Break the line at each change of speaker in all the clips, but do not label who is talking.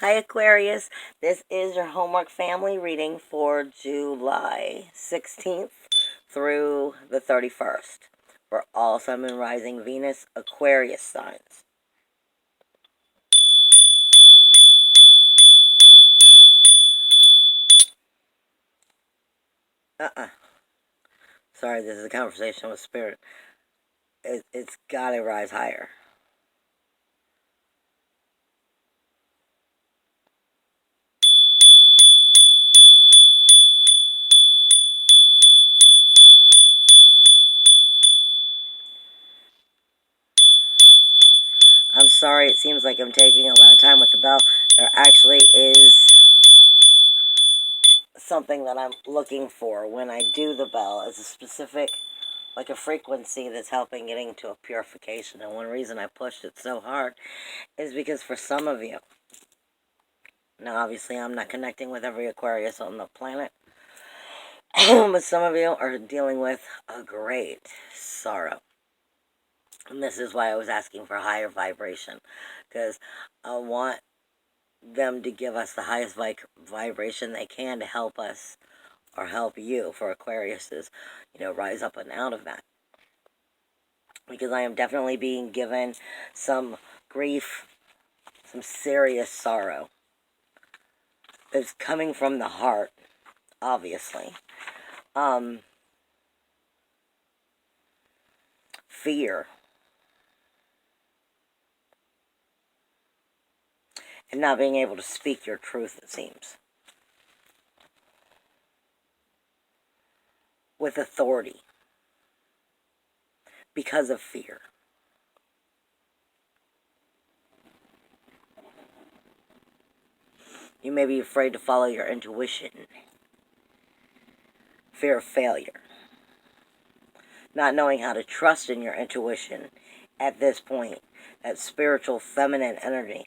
Hi Aquarius, this is your homework family reading for July 16th through the 31st for all Sun, Moon, Rising, Venus, Aquarius signs. Sorry, this is a conversation with Spirit. It's gotta rise higher. I'm sorry, it seems like I'm taking a lot of time with the bell. There actually is something that I'm looking for when I do the bell. It's a specific, like a frequency that's helping getting to a purification. And one reason I pushed it so hard is because for some of you, now obviously I'm not connecting with every Aquarius on the planet, but some of you are dealing with a great sorrow. And this is why I was asking for higher vibration, because I want them to give us the highest vibration they can to help us, or help you, for Aquariuses, rise up and out of that. Because I am definitely being given some grief, some serious sorrow. It's coming from the heart, obviously. Fear. And not being able to speak your truth, it seems. With authority. Because of fear. You may be afraid to follow your intuition. Fear of failure. Not knowing how to trust in your intuition at this point. That spiritual feminine energy.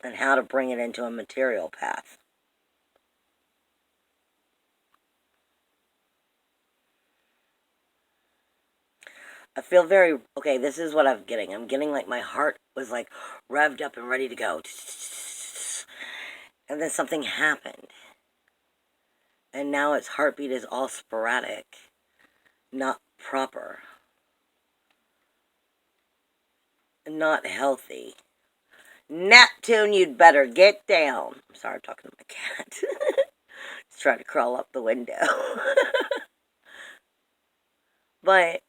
And how to bring it into a material path. I feel very, okay, this is what I'm getting. I'm getting like my heart was like revved up and ready to go. And then something happened. And now its heartbeat is all sporadic. Not proper. Not healthy. Neptune, you'd better get down. I'm sorry, I'm talking to my cat. He's trying to crawl up the window. But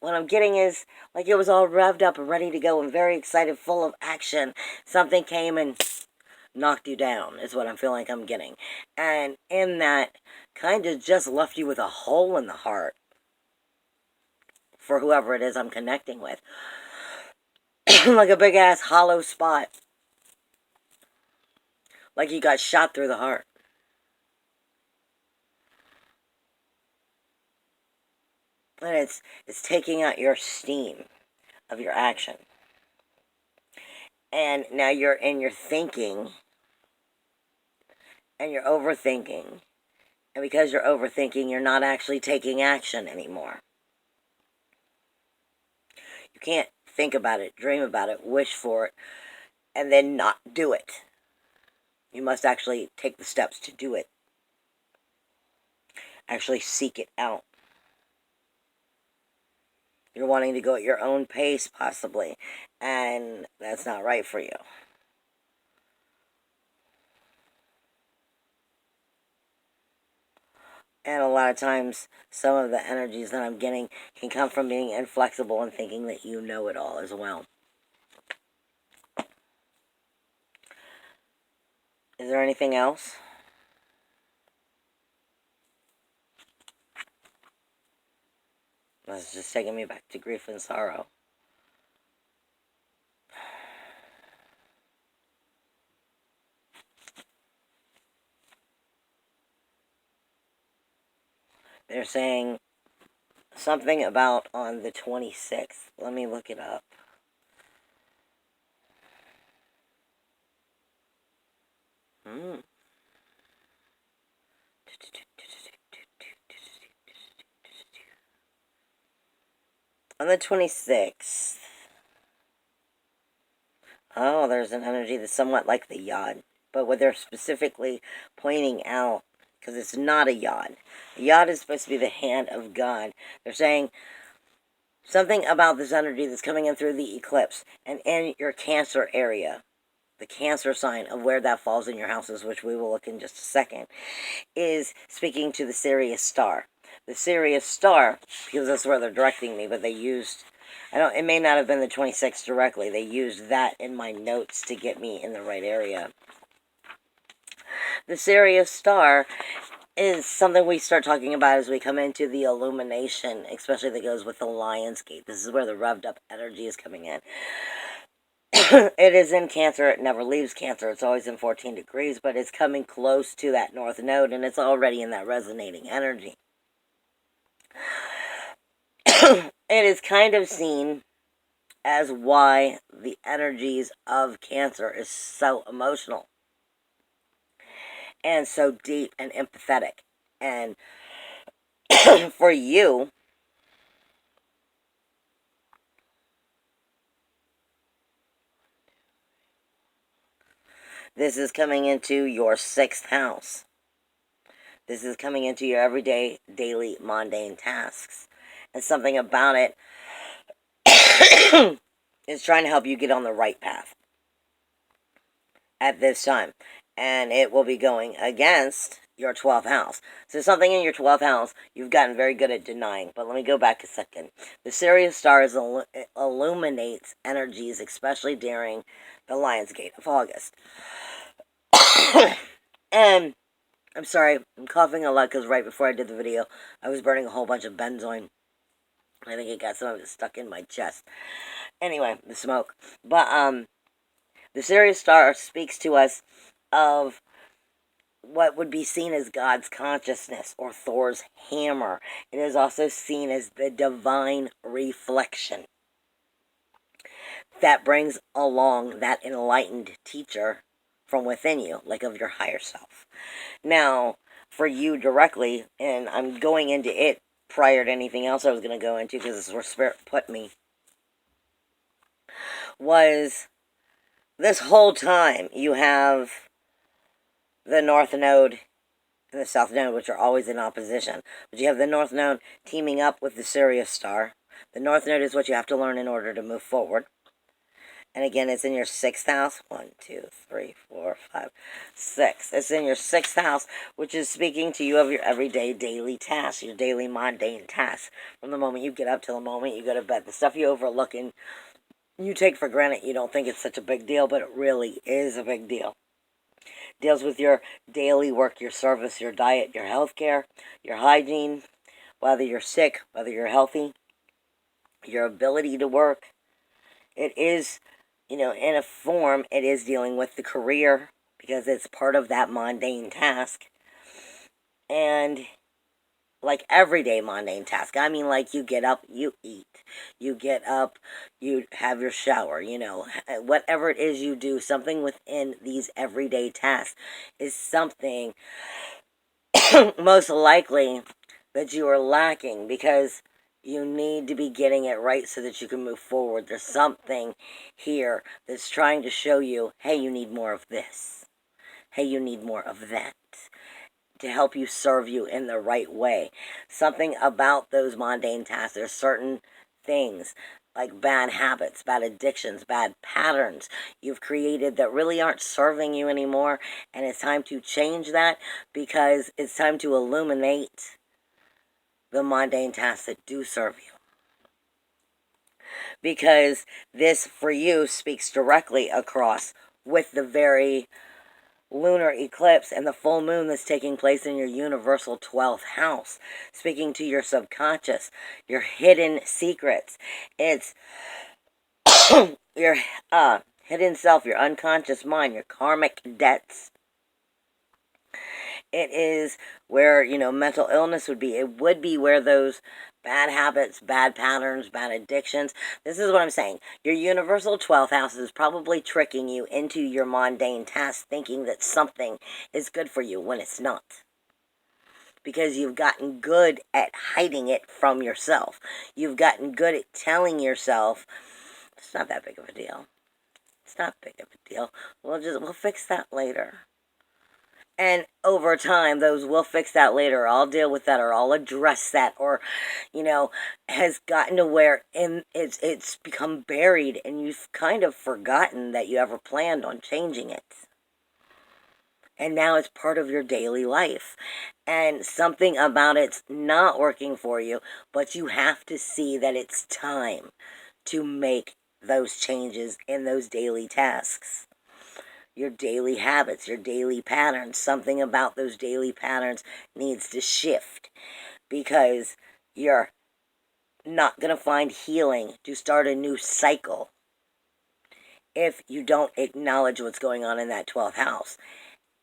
what I'm getting is, like, it was all revved up and ready to go and very excited, full of action. Something came and knocked you down, is what I'm feeling like I'm getting. And in that, kind of just left you with a hole in the heart. For whoever it is I'm connecting with. Like a big-ass hollow spot. Like you got shot through the heart. And it's taking out your steam of your action. And now you're in your thinking. And you're overthinking. And because you're overthinking, you're not actually taking action anymore. You can't think about it, dream about it, wish for it, and then not do it. You must actually take the steps to do it. Actually seek it out. You're wanting to go at your own pace, possibly, and that's not right for you. And a lot of times, some of the energies that I'm getting can come from being inflexible and thinking that you know it all as well. Is there anything else? That's just taking me back to grief and sorrow. They're saying something about on the 26th. Let me look it up. On the 26th, Oh, there's an energy that's somewhat like the yod. But what they're specifically pointing out, because it's not a yod. A yod is supposed to be the hand of God. They're saying something about this energy that's coming in through the eclipse and in your Cancer area. The Cancer sign of where that falls in your houses, which we will look in just a second, is speaking to the Sirius star. The Sirius star, because that's where they're directing me, but they used, it may not have been the 26th directly. They used that in my notes to get me in the right area. The Sirius star is something we start talking about as we come into the illumination, especially that goes with the Lion's Gate. This is where the revved up energy is coming in. It is in Cancer. It never leaves Cancer. It's always in 14 degrees, but it's coming close to that North Node, and it's already in that resonating energy. It is kind of seen as why the energies of Cancer is so emotional and so deep and empathetic. And for you, this is coming into your 6th house. This is coming into your everyday, daily, mundane tasks. And something about it is trying to help you get on the right path at this time. And it will be going against your 12th house. So something in your 12th house you've gotten very good at denying. But let me go back a second. The Sirius star illuminates energies, especially during the Lion's Gate of August. And I'm sorry, I'm coughing a lot because right before I did the video, I was burning a whole bunch of benzoin. I think it got some of it stuck in my chest. Anyway, the smoke. But, the Sirius star speaks to us of what would be seen as God's consciousness or Thor's hammer. It is also seen as the divine reflection that brings along that enlightened teacher from within you, like of your higher self. Now, for you directly, and I'm going into it prior to anything else I was going to go into, because this is where Spirit put me, was this whole time you have the North Node and the South Node, which are always in opposition. But you have the North Node teaming up with the Sirius star. The North Node is what you have to learn in order to move forward. And again, it's in your 6th house. 1, 2, 3, 4, 5, 6. It's in your 6th house, which is speaking to you of your everyday, daily tasks, your daily mundane tasks. From the moment you get up till the moment you go to bed. The stuff you overlook and you take for granted, you don't think it's such a big deal, but it really is a big deal. Deals with your daily work, your service, your diet, your healthcare, your hygiene, whether you're sick, whether you're healthy, your ability to work. It is, in a form, it is dealing with the career because it's part of that mundane task. And like everyday mundane task. I mean, like you get up, you eat. You get up, you have your shower, whatever it is you do, something within these everyday tasks is something most likely that you are lacking because you need to be getting it right so that you can move forward. There's something here that's trying to show you, hey, you need more of this. Hey, you need more of that, to help you serve you in the right way. Something about those mundane tasks. There's certain things like bad habits, bad addictions, bad patterns you've created that really aren't serving you anymore. And it's time to change that because it's time to illuminate the mundane tasks that do serve you. Because this, for you, speaks directly across with the very lunar eclipse and the full moon that's taking place in your universal 12th house, speaking to your subconscious, your hidden secrets. It's your hidden self, your unconscious mind, your karmic debts. It is where, mental illness would be. It would be where those bad habits, bad patterns, bad addictions. This is what I'm saying. Your universal 12th house is probably tricking you into your mundane tasks, thinking that something is good for you when it's not. Because you've gotten good at hiding it from yourself. You've gotten good at telling yourself, it's not that big of a deal. It's not big of a deal. We'll fix that later. And over time, those "we'll fix that later," or "I'll deal with that," or "I'll address that," or, has gotten to where it's become buried and you've kind of forgotten that you ever planned on changing it. And now it's part of your daily life. And something about it's not working for you, but you have to see that it's time to make those changes in those daily tasks. Your daily habits, your daily patterns. Something about those daily patterns needs to shift, because you're not going to find healing to start a new cycle if you don't acknowledge what's going on in that 12th house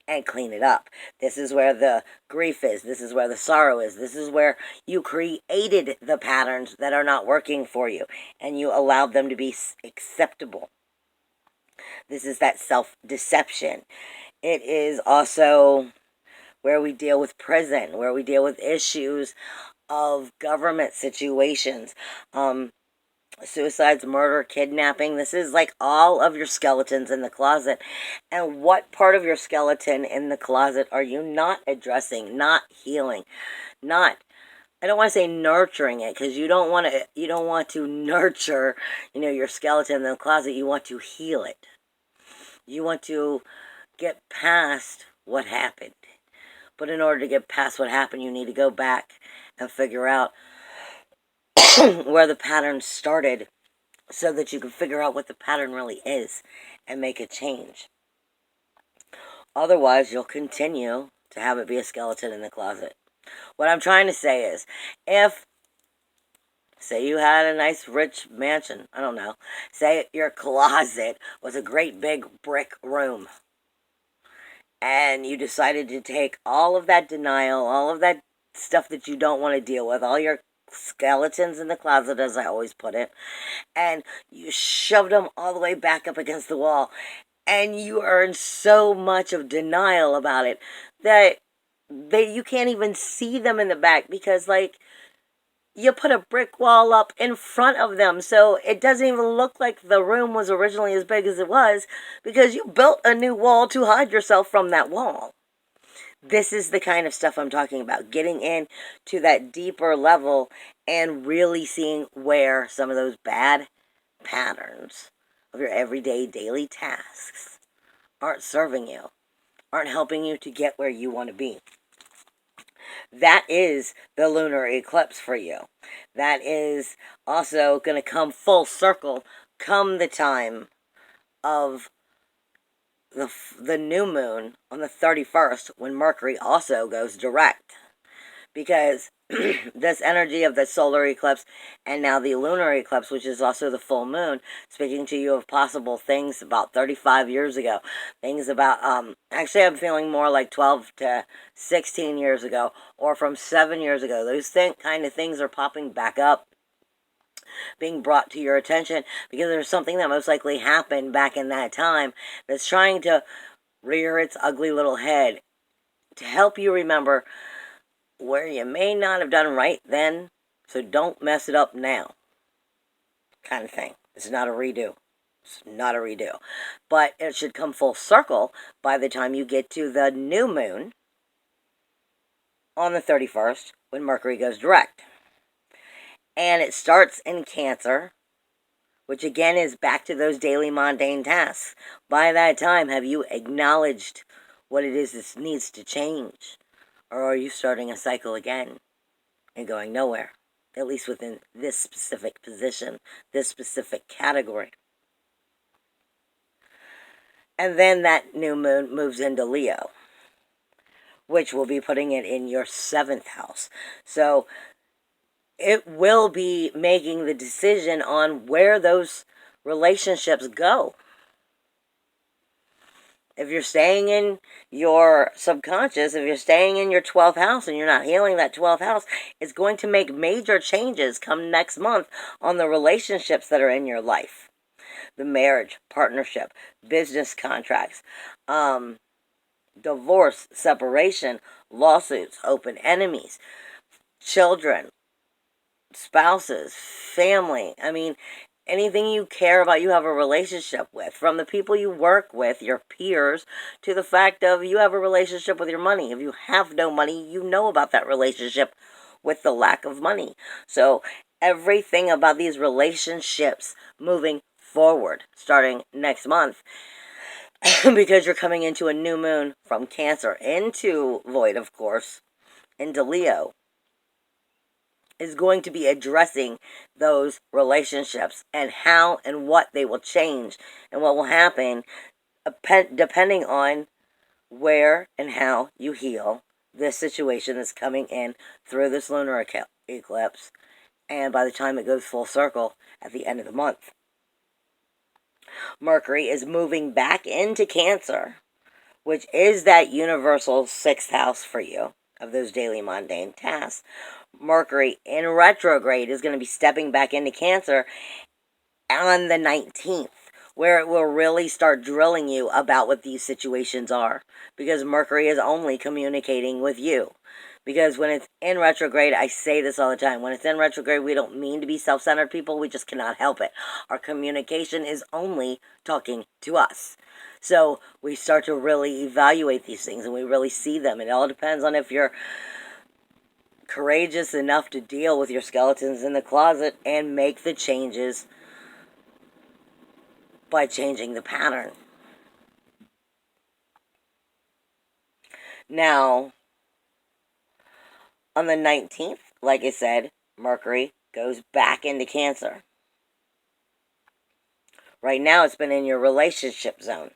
and clean it up. This is where the grief is. This is where the sorrow is. This is where you created the patterns that are not working for you, and you allowed them to be acceptable. This is that self-deception. It is also where we deal with prison, where we deal with issues of government situations, suicides, murder, kidnapping. This is like all of your skeletons in the closet. And what part of your skeleton in the closet are you not addressing, not healing, not, I don't want to say nurturing it, because you don't want to nurture, your skeleton in the closet. You want to heal it. You want to get past what happened. But in order to get past what happened, you need to go back and figure out where the pattern started, so that you can figure out what the pattern really is and make a change. Otherwise, you'll continue to have it be a skeleton in the closet. What I'm trying to say is, say you had a nice rich mansion, I don't know, say your closet was a great big brick room, and you decided to take all of that denial, all of that stuff that you don't want to deal with, all your skeletons in the closet, as I always put it, and you shoved them all the way back up against the wall, and you are in so much of denial about it that you can't even see them in the back, because you put a brick wall up in front of them, so it doesn't even look like the room was originally as big as it was, because you built a new wall to hide yourself from that wall. This is the kind of stuff I'm talking about, getting in to that deeper level and really seeing where some of those bad patterns of your everyday daily tasks aren't serving you, aren't helping you to get where you want to be. That is the lunar eclipse for you. That is also going to come full circle come the time of the new moon on the 31st, when Mercury also goes direct. Because this energy of the solar eclipse and now the lunar eclipse, which is also the full moon, speaking to you of possible things about 35 years ago. Things about, actually I'm feeling more like 12 to 16 years ago, or from 7 years ago. Those kind of things are popping back up, being brought to your attention, because there's something that most likely happened back in that time that's trying to rear its ugly little head to help you remember where you may not have done right then, so don't mess it up now, kind of thing. It's not a redo. It's not a redo. But it should come full circle by the time you get to the new moon on the 31st, when Mercury goes direct. And it starts in Cancer, which again is back to those daily mundane tasks. By that time, have you acknowledged what it is that needs to change? Or are you starting a cycle again and going nowhere? At least within this specific position, this specific category. And then that new moon moves into Leo, which will be putting it in your 7th house. So it will be making the decision on where those relationships go. If you're staying in your subconscious, if you're staying in your 12th house and you're not healing that 12th house, it's going to make major changes come next month on the relationships that are in your life. The marriage, partnership, business contracts, divorce, separation, lawsuits, open enemies, children, spouses, family. I mean, anything you care about, you have a relationship with. From the people you work with, your peers, to the fact of you have a relationship with your money. If you have no money, you know about that relationship with the lack of money. So everything about these relationships moving forward, starting next month, because you're coming into a new moon from Cancer, into Void, of course, into Leo, is going to be addressing those relationships and how and what they will change and what will happen depending on where and how you heal this situation that's coming in through this lunar eclipse, and by the time it goes full circle at the end of the month. Mercury is moving back into Cancer, which is that universal 6th house for you of those daily mundane tasks. Mercury in retrograde is going to be stepping back into Cancer on the 19th, where it will really start drilling you about what these situations are, because Mercury is only communicating with you. Because when it's in retrograde, I say this all the time, when it's in retrograde, we don't mean to be self-centered people, we just cannot help it. Our communication is only talking to us. So we start to really evaluate these things, and we really see them. It all depends on if you're courageous enough to deal with your skeletons in the closet and make the changes by changing the pattern. Now, on the 19th, like I said, Mercury goes back into Cancer. Right now, it's been in your relationship zone,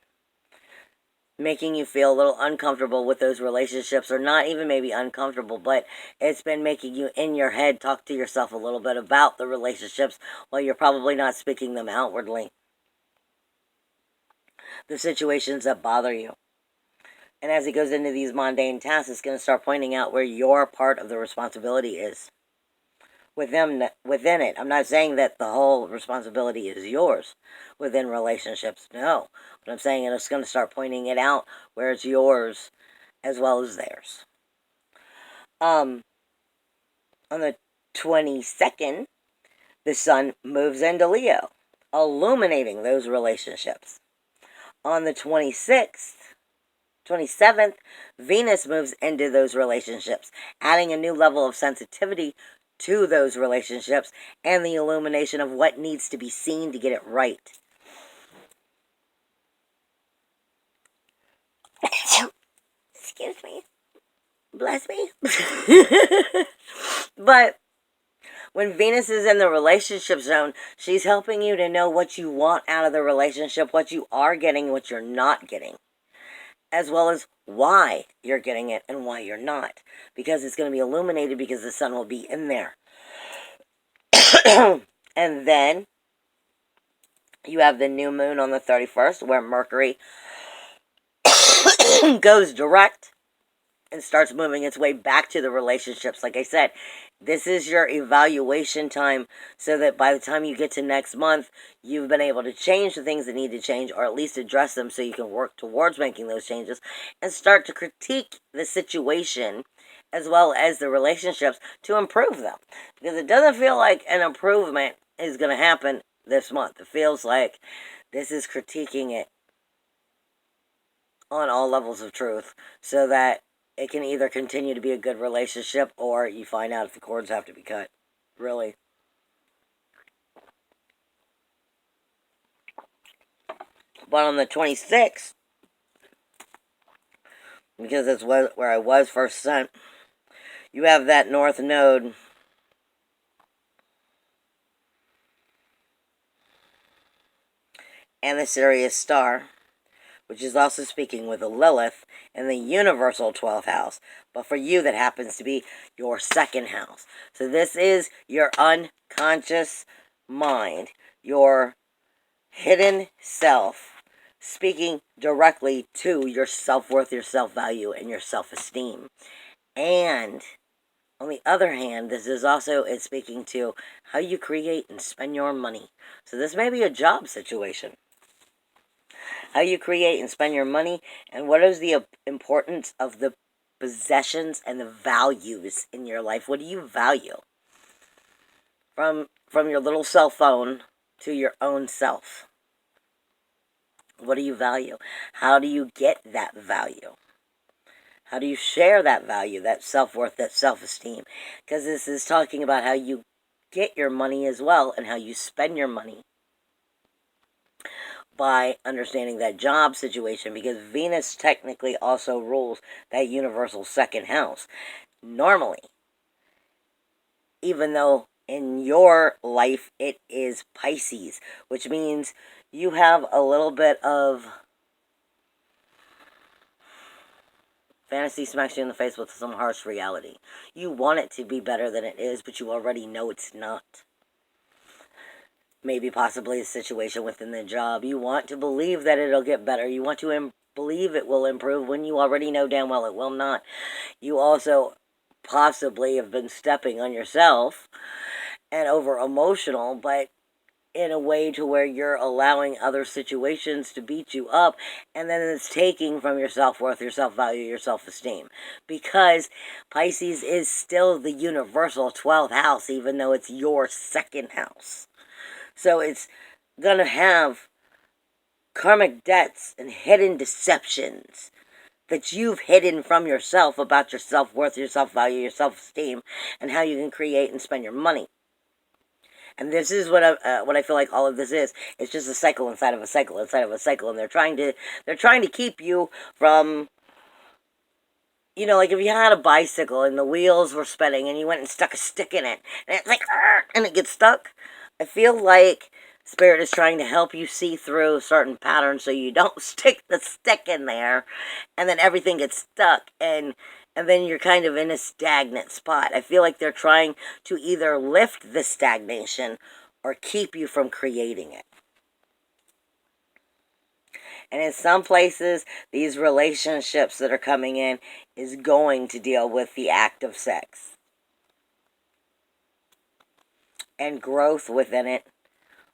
making you feel a little uncomfortable with those relationships, or not even maybe uncomfortable, but it's been making you in your head talk to yourself a little bit about the relationships while you're probably not speaking them outwardly. The situations that bother you. And as it goes into these mundane tasks, it's going to start pointing out where your part of the responsibility is within it. I'm not saying that the whole responsibility is yours within relationships. No. But I'm saying it's going to start pointing it out where it's yours as well as theirs. On the 22nd, the sun moves into Leo, illuminating those relationships. On the 27th, Venus moves into those relationships, adding a new level of sensitivity to those relationships and the illumination of what needs to be seen to get it right. Excuse me. Bless me. But when Venus is in the relationship zone, she's helping you to know what you want out of the relationship, what you are getting, what you're not getting, as well as why you're getting it and why you're not. Because it's going to be illuminated because the sun will be in there. And then you have the new moon on the 31st, where Mercury goes direct and starts moving its way back to the relationships. Like I said, this is your evaluation time, so that by the time you get to next month, you've been able to change the things that need to change, or at least address them so you can work towards making those changes and start to critique the situation as well as the relationships to improve them. Because it doesn't feel like an improvement is going to happen this month. It feels like this is critiquing it on all levels of truth, so that it can either continue to be a good relationship, or you find out if the cords have to be cut. Really. But on the 26th, because that's where I was first sent, you have that North Node and the Sirius star, which is also speaking with a Lilith in the universal 12th house, but for you that happens to be your 2nd house. So this is your unconscious mind, your hidden self, speaking directly to your self-worth, your self-value, and your self-esteem. And on the other hand, this is also it's speaking to how you create and spend your money. So this may be a job situation. How you create and spend your money, and what is the importance of the possessions and the values in your life. What do you value? From your little cell phone to your own self. What do you value? How do you get that value? How do you share that value, that self-worth, that self-esteem? Because this is talking about how you get your money as well and how you spend your money by understanding that job situation, because Venus technically also rules that universal second house. Normally, even though in your life it is Pisces, which means you have a little bit of fantasy smacks you in the face with some harsh reality. You want it to be better than it is, but you already know it's not. Maybe possibly a situation within the job. You want to believe that it'll get better. You want to believe it will improve when you already know damn well it will not. You also possibly have been stepping on yourself and over emotional, but in a way to where you're allowing other situations to beat you up, and then it's taking from your self-worth, your self-value, your self-esteem. Because Pisces is still the universal 12th house, even though it's your second house. So it's going to have karmic debts and hidden deceptions that you've hidden from yourself about your self-worth, your self-value, your self-esteem, and how you can create and spend your money. And this is what I feel like all of this is. It's just a cycle inside of a cycle inside of a cycle, and they're trying to keep you from, you know, like if you had a bicycle and the wheels were spinning and you went and stuck a stick in it, and it's like, and it gets stuck. I feel like Spirit is trying to help you see through certain patterns so you don't stick the stick in there, and then everything gets stuck, and then you're kind of in a stagnant spot. I feel like they're trying to either lift the stagnation or keep you from creating it. And in some places, these relationships that are coming in is going to deal with the act of sex and growth within it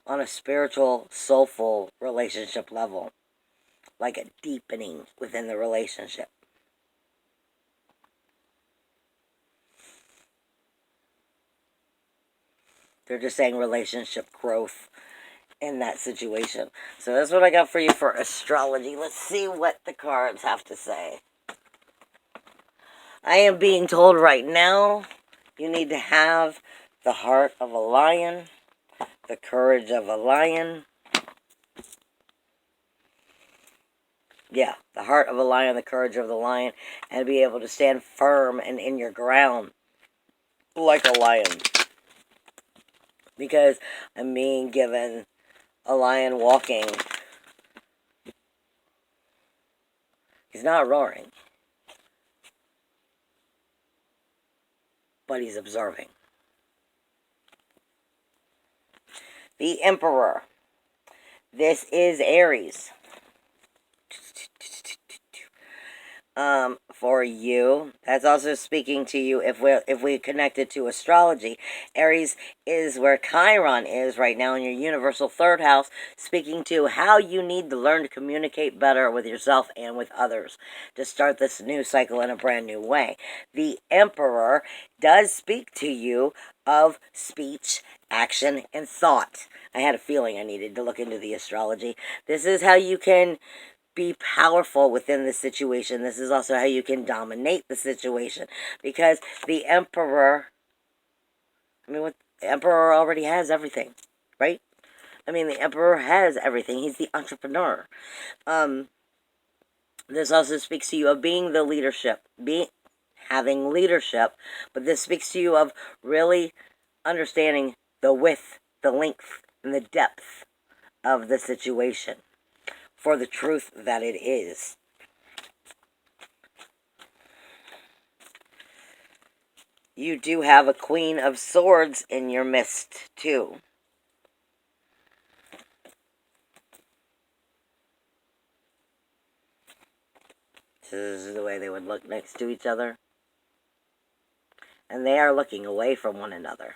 on a spiritual, soulful relationship level, like a deepening within the relationship. They're just saying relationship growth in that situation. So that's what I got for you for astrology. Let's see what the cards have to say. I am being told right now you need to have the heart of a lion, the courage of a lion. Yeah, the heart of a lion, the courage of the lion, and be able to stand firm and in your ground like a lion. Because I'm being given a lion walking. He's not roaring, but he's observing. The Emperor. This is Aries. For you, that's also speaking to you if we connect it to astrology. Aries is where Chiron is right now in your universal third house, speaking to how you need to learn to communicate better with yourself and with others to start this new cycle in a brand new way. The Emperor does speak to you of speech, action, and thought. I had a feeling I needed to look into the astrology. This is how you can be powerful within the situation. This is also how you can dominate the situation. Because the Emperor, the Emperor already has everything, right? The Emperor has everything. He's the entrepreneur. This also speaks to you of being the leadership, having leadership, but this speaks to you of really understanding the width, the length, and the depth of the situation for the truth that it is. You do have a Queen of Swords in your midst, too. This is the way they would look next to each other. And they are looking away from one another.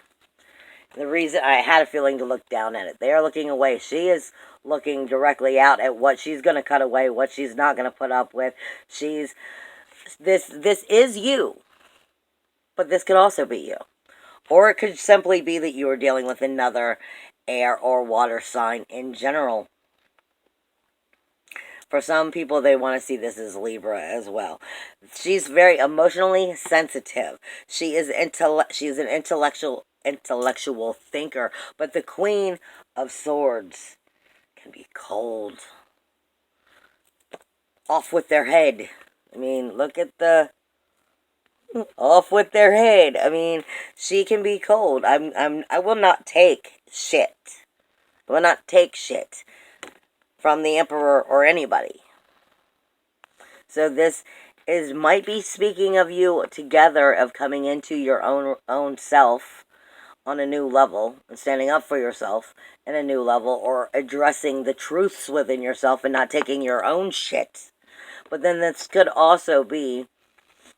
The reason I had a feeling to look down at it, they are looking away. She is looking directly out at what she's going to cut away, what she's not going to put up with. This is you, but this could also be you. Or it could simply be that you are dealing with another air or water sign in general. For some people, they want to see this as Libra as well. She's very emotionally sensitive. She is an intellectual thinker. But the Queen of Swords can be cold. Off with their head. I mean, look at the off with their head. I mean, she can be cold. I will not take shit. I will not take shit from the Emperor or anybody. So this might be speaking of you together, of coming into your own self on a new level and standing up for yourself in a new level, or addressing the truths within yourself and not taking your own shit. But then this could also be,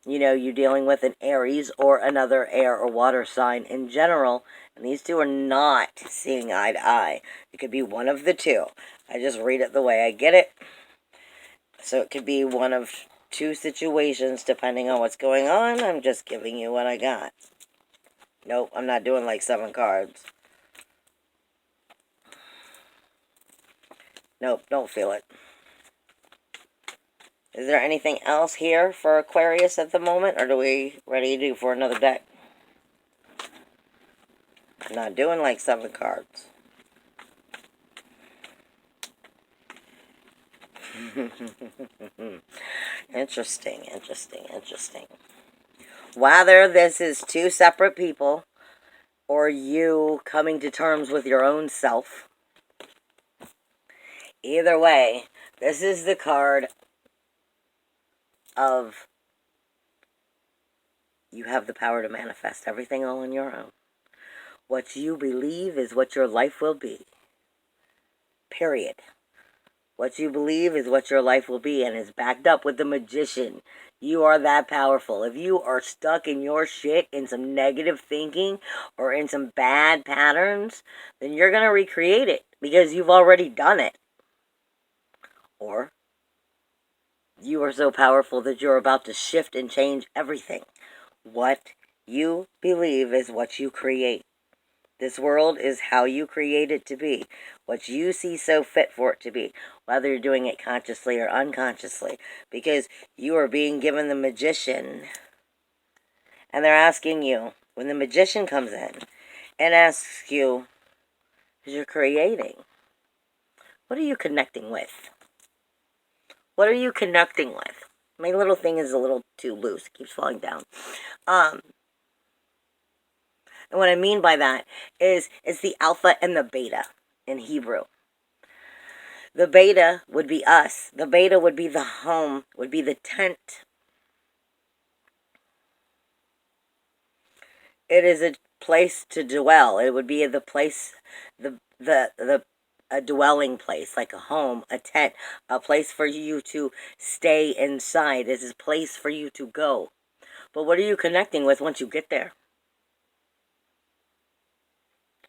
you dealing with an Aries or another air or water sign in general, and these two are not seeing eye to eye. It could be one of the two. I just read it the way I get it. So it could be one of two situations depending on what's going on. I'm just giving you what I got. Nope, I'm not doing like 7 cards. Nope, don't feel it. Is there anything else here for Aquarius at the moment, or are we ready to do for another deck? I'm not doing like 7 cards. Interesting. Whether this is 2 separate people, or you coming to terms with your own self, either way, this is the card of you have the power to manifest everything all on your own. What you believe is what your life will be. Period. What you believe is what your life will be, and is backed up with the Magician. You are that powerful. If you are stuck in your shit, in some negative thinking, or in some bad patterns, then you're going to recreate it, because you've already done it. Or you are so powerful that you're about to shift and change everything. What you believe is what you create. This world is how you create it to be. What you see so fit for it to be. Whether you're doing it consciously or unconsciously. Because you are being given the Magician. And they're asking you, when the Magician comes in and asks you, as you're creating, what are you connecting with? What are you connecting with? My little thing is a little too loose. It keeps falling down. And what I mean by that is it's the alpha and the beta in Hebrew. The beta would be us. The beta would be the home, would be the tent. It is a place to dwell. It would be the place, a dwelling place, like a home, a tent, a place for you to stay inside. It is a place for you to go. But what are you connecting with once you get there?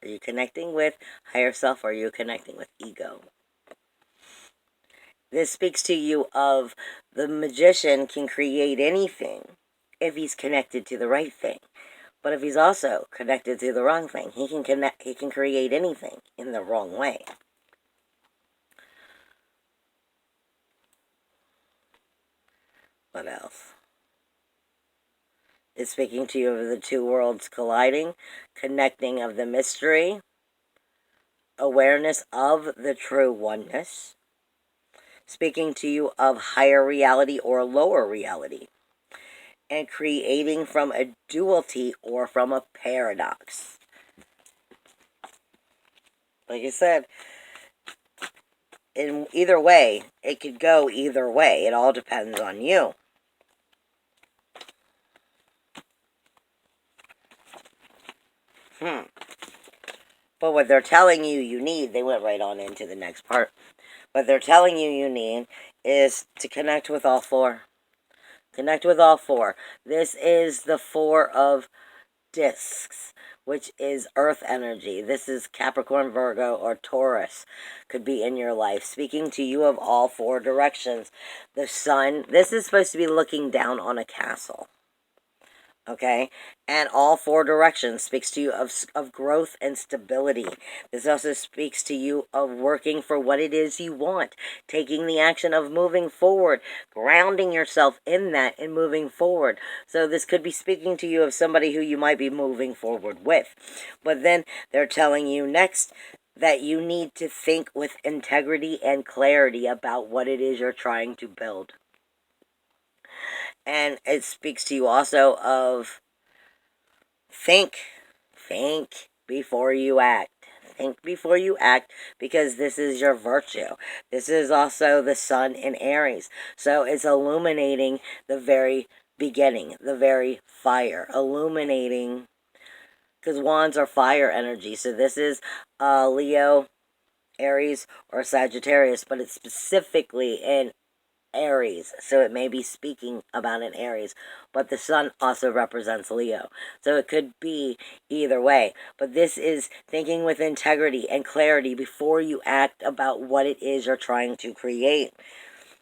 Are you connecting with higher self, or are you connecting with ego? This speaks to you of the Magician can create anything if he's connected to the right thing. But if he's also connected to the wrong thing, he can create anything in the wrong way. What else? It's speaking to you of the 2 worlds colliding, connecting of the mystery, awareness of the true oneness, speaking to you of higher reality or lower reality, and creating from a duality or from a paradox. Like I said, in either way, it could go either way. It all depends on you. But what they're telling you need, they went right on into the next part. What they're telling you need is to connect with all 4. Connect with all 4. This is the 4 of discs, which is earth energy. This is Capricorn, Virgo, or Taurus. Could be in your life. Speaking to you of all 4 directions. The sun, this is supposed to be looking down on a castle. Okay, and all four directions speaks to you of growth and stability. This also speaks to you of working for what it is you want, taking the action of moving forward, grounding yourself in that and moving forward. So this could be speaking to you of somebody who you might be moving forward with. But then they're telling you next that you need to think with integrity and clarity about what it is you're trying to build. And it speaks to you also of think before you act. Think before you act, because this is your virtue. This is also the sun in Aries. So it's illuminating the very beginning, the very fire. Illuminating, because wands are fire energy. So this is Leo, Aries, or Sagittarius, but it's specifically in Aries, so it may be speaking about an Aries, but the sun also represents Leo, so it could be either way. But this is thinking with integrity and clarity before you act about what it is you're trying to create.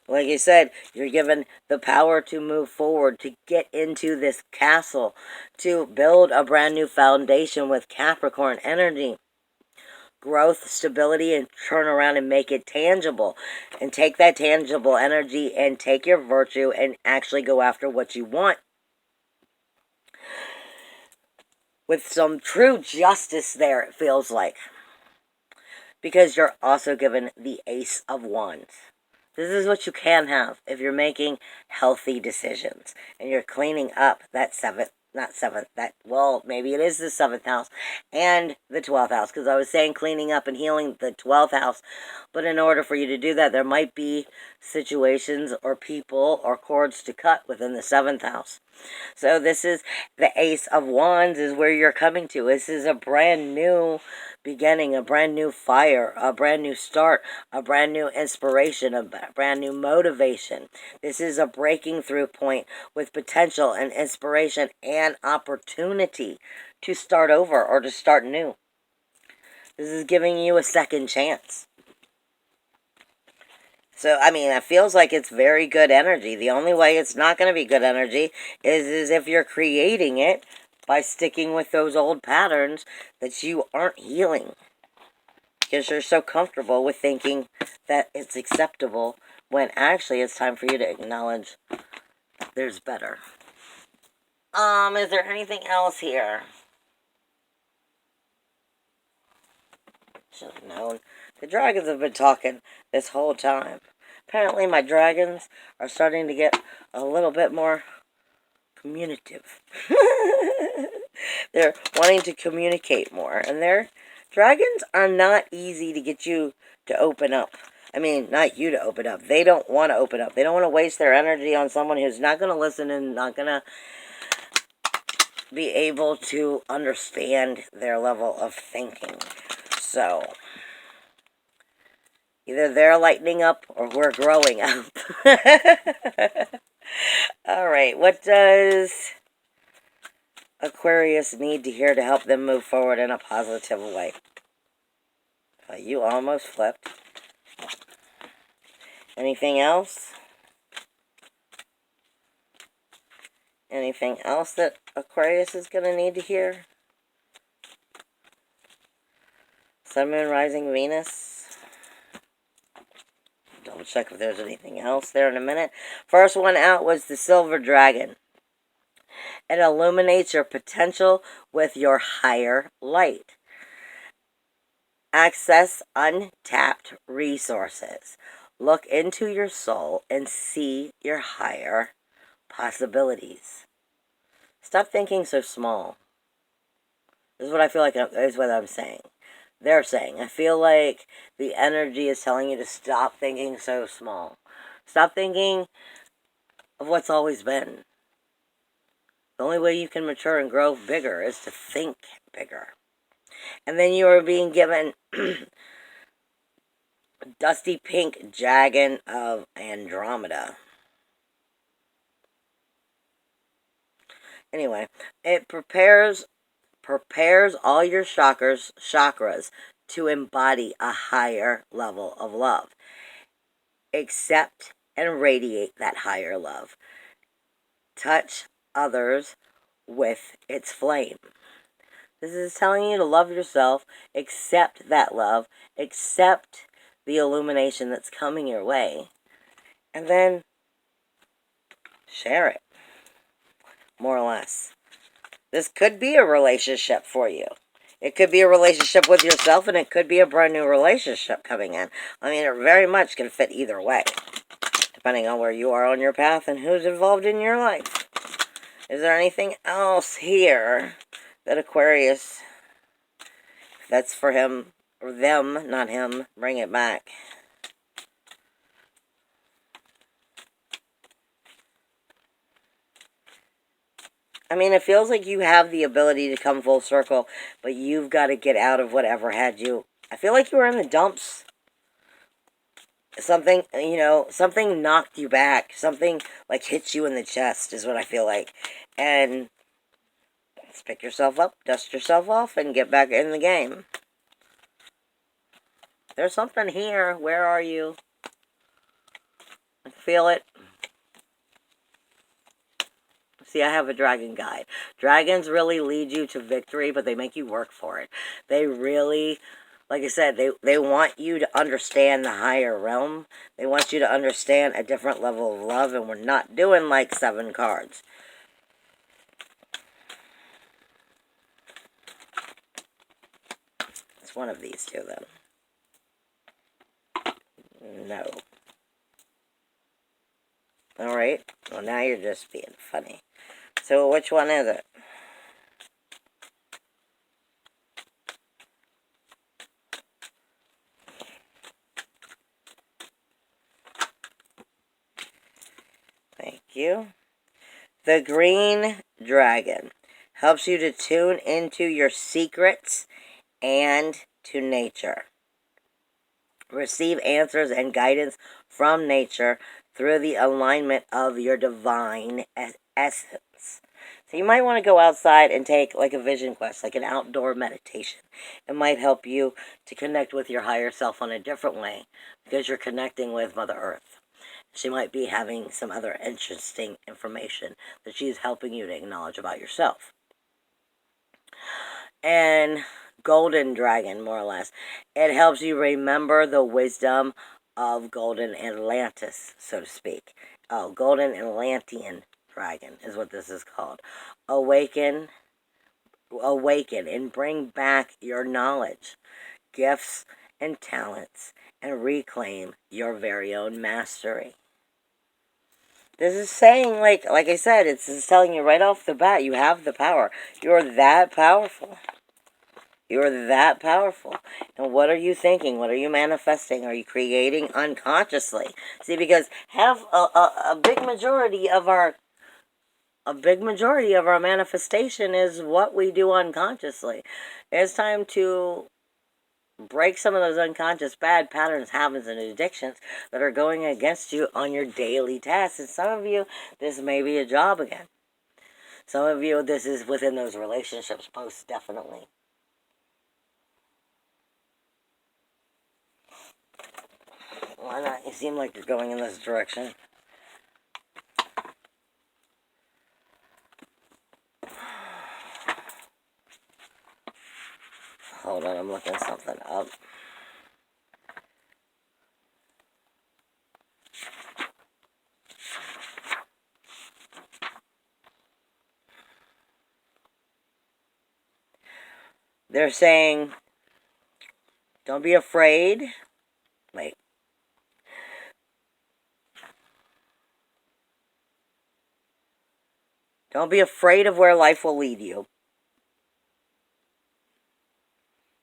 Like I said, you're given the power to move forward, to get into this castle, to build a brand new foundation with Capricorn energy. Growth, stability, and turn around and make it tangible. And take that tangible energy and take your virtue and actually go after what you want. With some true justice there, it feels like. Because you're also given the Ace of Wands. This is what you can have if you're making healthy decisions. And you're cleaning up that maybe it is the 7th house and the 12th house, because I was saying cleaning up and healing the 12th house, but in order for you to do that, there might be situations or people or cords to cut within the 7th house. So this is the Ace of Wands is where you're coming to. This is a brand new beginning, a brand new fire, a brand new start, a brand new inspiration, a brand new motivation. This is a breaking through point with potential and inspiration and opportunity to start over or to start new. This is giving you a second chance. So, I mean, it feels like it's very good energy. The only way it's not going to be good energy is if you're creating it by sticking with those old patterns that you aren't healing. Because you're so comfortable with thinking that it's acceptable when actually it's time for you to acknowledge there's better. Is there anything else here? Should have known. The dragons have been talking this whole time. Apparently my dragons are starting to get a little bit more communicative. They're wanting to communicate more. And their dragons are not easy to get you to open up. I mean, not you to open up. They don't want to open up. They don't want to waste their energy on someone who's not going to listen and not going to be able to understand their level of thinking. So either they're lightening up or we're growing up. All right, what does Aquarius need to hear to help them move forward in a positive way? You almost flipped. Anything else? Anything else that Aquarius is going to need to hear? Sun, Moon, Rising, Venus. Double check if there's anything else there in a minute. First one out was the Silver Dragon. It illuminates your potential with your higher light. Access untapped resources. Look into your soul and see your higher possibilities. Stop thinking so small. This is what I feel like is what I'm saying. They're saying. I feel like the energy is telling you to stop thinking so small. Stop thinking of what's always been. The only way you can mature and grow bigger is to think bigger. And then you are being given Dusty Pink Dragon of Andromeda. Anyway, it prepares all your chakras to embody a higher level of love. Accept and radiate that higher love. Touch others with its flame. This is telling you to love yourself, accept that love, accept the illumination that's coming your way, and then share it, more or less. This could be a relationship for you. It could be a relationship with yourself, and it could be a brand new relationship coming in. I mean, it very much can fit either way, depending on where you are on your path and who's involved in your life. Is there anything else here that Aquarius, that's for him, or them, not him, bring it back? I mean, it feels like you have the ability to come full circle, but you've got to get out of whatever had you. I feel like you were in the dumps. Something, something knocked you back. Something, like, hit you in the chest is what I feel like. And let's pick yourself up, dust yourself off, and get back in the game. There's something here. Where are you? I feel it. See, I have a dragon guide. Dragons really lead you to victory, but they make you work for it. They really, like I said, they want you to understand the higher realm. They want you to understand a different level of love, and we're not doing like 7 cards. It's one of these two, then. No. Alright. Well, now you're just being funny. So which one is it? Thank you. The green dragon helps you to tune into your secrets and to nature. Receive answers and guidance from nature through the alignment of your divine essence. So you might want to go outside and take like a vision quest, like an outdoor meditation. It might help you to connect with your higher self on a different way because you're connecting with Mother Earth. She might be having some other interesting information that she's helping you to acknowledge about yourself. And golden dragon, more or less. It helps you remember the wisdom of golden Atlantis, so to speak. Oh, golden Atlantean dragon is what this is called. Awaken and bring back your knowledge, gifts, and talents, and reclaim your very own mastery. This is saying, like I said, it's telling you right off the bat, you have the power. You're that powerful. You're that powerful. And what are you thinking? What are you manifesting? Are you creating unconsciously? See, because have a big majority of our manifestation is what we do unconsciously. It's time to break some of those unconscious bad patterns, habits, and addictions that are going against you on your daily tasks. And some of you, this may be a job again. Some of you, this is within those relationships, most definitely. Why not? You seem like you're going in this direction. Hold on, I'm looking something up. They're saying, don't be afraid. Wait. Don't be afraid of where life will lead you.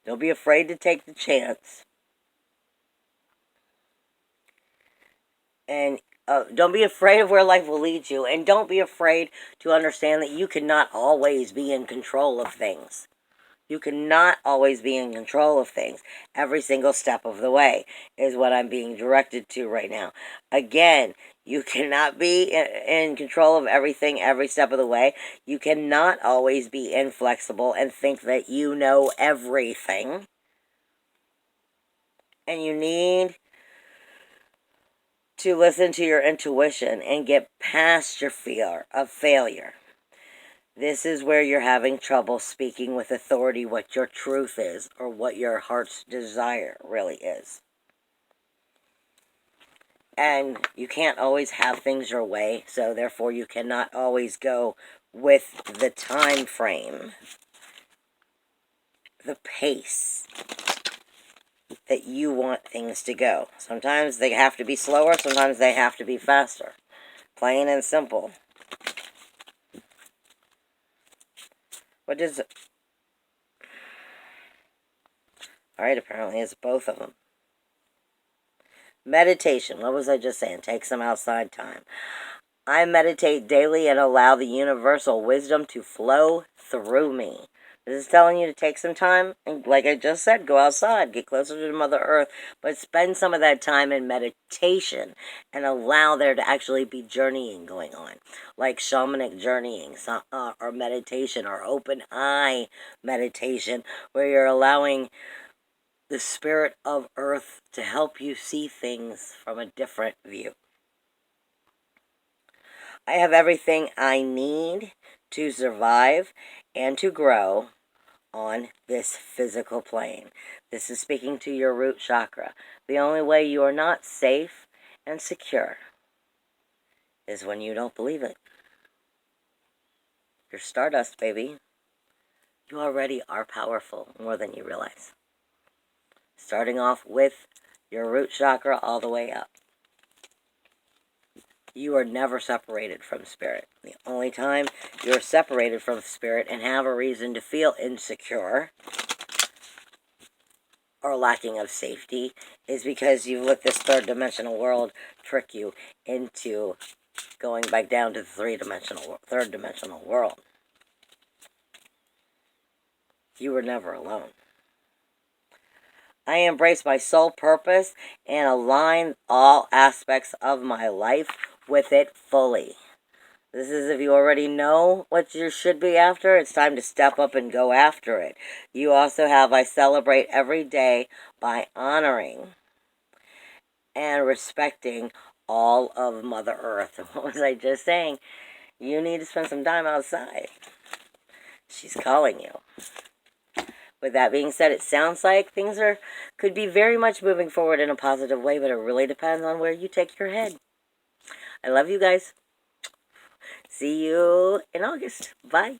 Don't be afraid to take the chance. And don't be afraid of where life will lead you. And don't be afraid to understand that you cannot always be in control of things. You cannot always be in control of things. Every single step of the way is what I'm being directed to right now. Again, you cannot be in control of everything every step of the way. You cannot always be inflexible and think that you know everything. And you need to listen to your intuition and get past your fear of failure. This is where you're having trouble speaking with authority what your truth is or what your heart's desire really is. And you can't always have things your way, so therefore you cannot always go with the time frame, the pace that you want things to go. Sometimes they have to be slower, sometimes they have to be faster. Plain and simple. What is it? Alright, apparently it's both of them. Meditation. What was I just saying? Take some outside time. I meditate daily and allow the universal wisdom to flow through me. This is telling you to take some time, and like I just said, go outside, get closer to Mother Earth, but spend some of that time in meditation and allow there to actually be journeying going on, like shamanic journeying, or meditation, or open eye meditation, where you're allowing the spirit of Earth to help you see things from a different view. I have everything I need to survive and to grow on this physical plane. This is speaking to your root chakra. The only way you are not safe and secure is when you don't believe it. You're stardust, baby. You already are powerful more than you realize. Starting off with your root chakra all the way up. You are never separated from spirit. The only time you're separated from spirit and have a reason to feel insecure or lacking of safety is because you've let this third dimensional world trick you into going back down to the third dimensional world. You were never alone. I embrace my soul purpose and align all aspects of my life with it fully. This is if you already know what you should be after, it's time to step up and go after it. You also have, I celebrate every day by honoring and respecting all of Mother Earth. And what was I just saying? You need to spend some time outside. She's calling you. With that being said, it sounds like things could be very much moving forward in a positive way, but it really depends on where you take your head. I love you guys. See you in August. Bye.